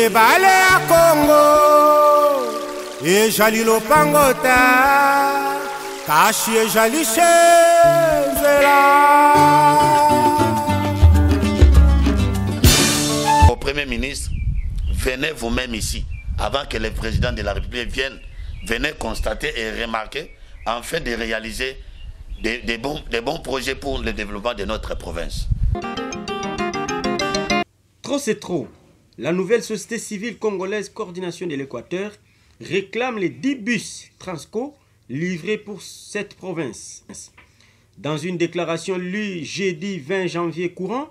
ebale ya Congo ejali lopangota kashi ejali chenzela. Au Premier ministre, venez vous-même ici avant que le président de la République vienne. Venez constater et remarquer afin de réaliser des bons projets pour le développement de notre province. Trop c'est trop. La nouvelle société civile congolaise Coordination de l'Équateur réclame les 10 bus Transco livrés pour cette province. Dans une déclaration lue jeudi 20 janvier courant,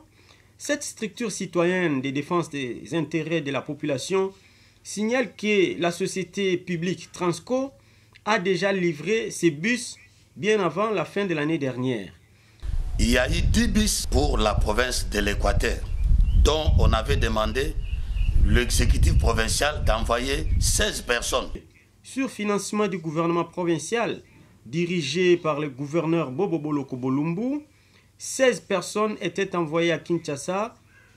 cette structure citoyenne de défense des intérêts de la population signale que la société publique Transco a déjà livré ces bus bien avant la fin de l'année dernière. Il y a eu 10 bus pour la province de l'Équateur, dont on avait demandé l'exécutif provincial d'envoyer 16 personnes. Sur financement du gouvernement provincial, dirigé par le gouverneur Bobo Boloko Bolumbu, 16 personnes étaient envoyées à Kinshasa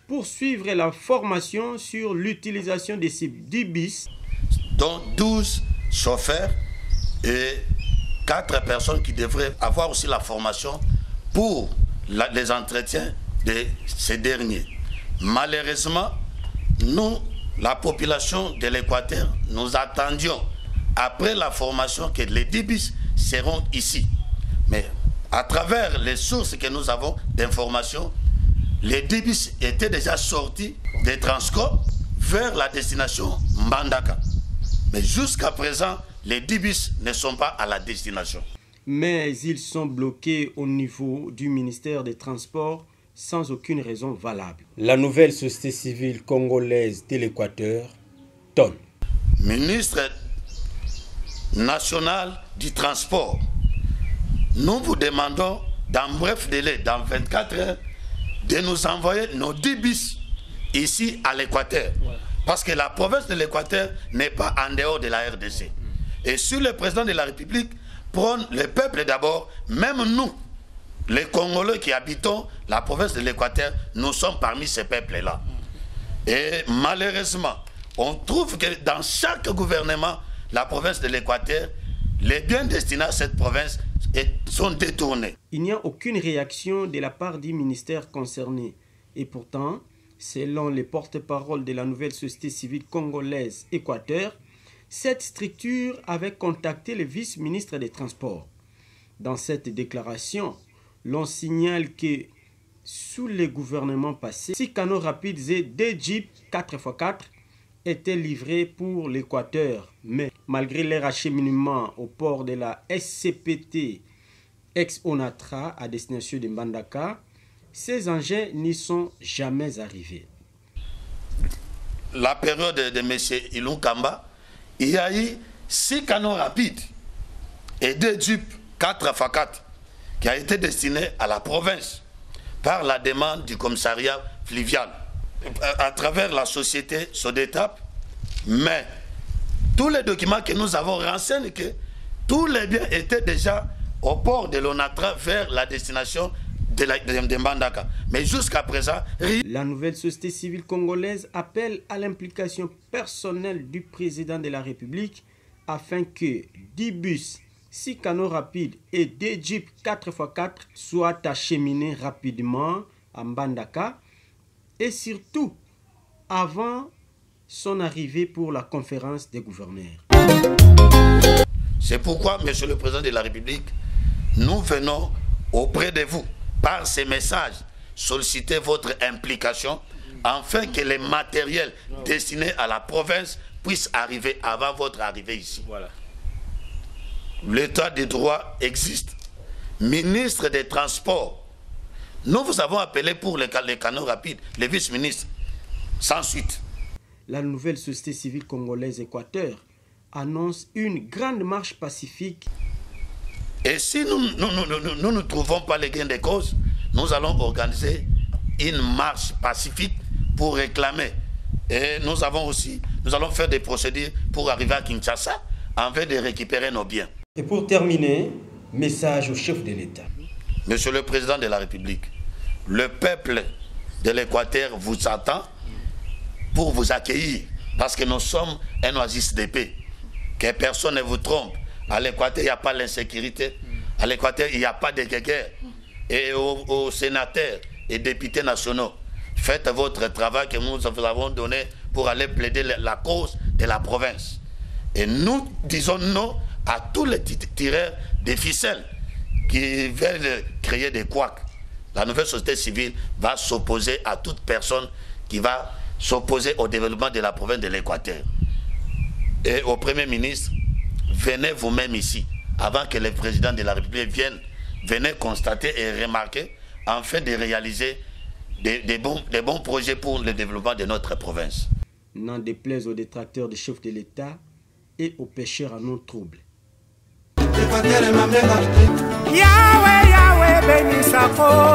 pour suivre la formation sur l'utilisation de ces 10 bus, dont 12 chauffeurs et 4 personnes qui devraient avoir aussi la formation pour les entretiens de ces derniers. Malheureusement, nous, la population de l'Équateur, nous attendions après la formation que les 10 bus seront ici. Mais à travers les sources que nous avons d'informations, les 10 bus étaient déjà sortis des Transco vers la destination Mbandaka. Mais jusqu'à présent, les 10 bus ne sont pas à la destination. Mais ils sont bloqués au niveau du ministère des Transports sans aucune raison valable. La nouvelle société civile congolaise de l'Équateur, TON. Ministre national du transport, nous vous demandons dans bref délai, dans 24 heures, de nous envoyer nos 10 bus ici à l'Équateur. Parce que la province de l'Équateur n'est pas en dehors de la RDC. Et si le président de la République prend le peuple d'abord, même nous, les Congolais qui habitons la province de l'Équateur, nous sommes parmi ces peuples-là. Et malheureusement, on trouve que dans chaque gouvernement, la province de l'Équateur, les biens destinés à cette province sont détournés. Il n'y a aucune réaction de la part du ministère concerné. Et pourtant, selon les porte-parole de la nouvelle société civile congolaise Équateur, cette structure avait contacté le vice-ministre des Transports. Dans cette déclaration, l'on signale que sous les gouvernements passés, 6 canaux rapides et 2 jeeps 4x4 étaient livrés pour l'Équateur. Mais malgré leur acheminement au port de la SCPT ex-Onatra à destination de Mbandaka, ces engins n'y sont jamais arrivés. La période de M. Ilou Kamba, il y a eu 6 canaux rapides et 2 jeeps 4x4 qui a été destiné à la province par la demande du commissariat fluvial à travers la société Sodetap. Mais tous les documents que nous avons renseignent que tous les biens étaient déjà au port de l'Onatra vers la destination de Mbandaka. Mais jusqu'à présent, la nouvelle société civile congolaise appelle à l'implication personnelle du président de la République afin que 10 bus, 6 canaux rapides et 2 jeeps 4x4 soient acheminés rapidement à Mbandaka et surtout avant son arrivée pour la conférence des gouverneurs. C'est pourquoi, Monsieur le Président de la République, nous venons auprès de vous, par ces messages, solliciter votre implication afin que les matériels destinés à la province puissent arriver avant votre arrivée ici. Voilà. L'état de droit existe. Ministre des Transports, nous vous avons appelé pour les canaux rapides, les vice-ministres, sans suite. La nouvelle société civile congolaise Équateur annonce une grande marche pacifique. Et si nous ne trouvons pas les gains de cause, nous allons organiser une marche pacifique pour réclamer. Et nous allons faire des procédures pour arriver à Kinshasa afin de récupérer nos biens. Et pour terminer, message au chef de l'État. Monsieur le Président de la République, le peuple de l'Équateur vous attend pour vous accueillir Parce que nous sommes un oasis de paix. Que personne ne vous trompe. À l'Équateur, il n'y a pas l'insécurité. À l'Équateur, il n'y a pas de guerre. Et aux sénateurs et députés nationaux, faites votre travail que nous vous avons donné pour aller plaider la cause de la province. Et nous disons non à tous les tireurs de ficelles qui veulent créer des couacs. La nouvelle société civile va s'opposer à toute personne qui va s'opposer au développement de la province de l'Équateur. Et au Premier ministre, venez vous-même ici, avant que le président de la République vienne, venez constater et remarquer, afin de réaliser des bons projets pour le développement de notre province. N'en déplaise aux détracteurs des chefs de l'État et aux pécheurs à nos troubles. Yahweh, Yahweh, bénis sa cause.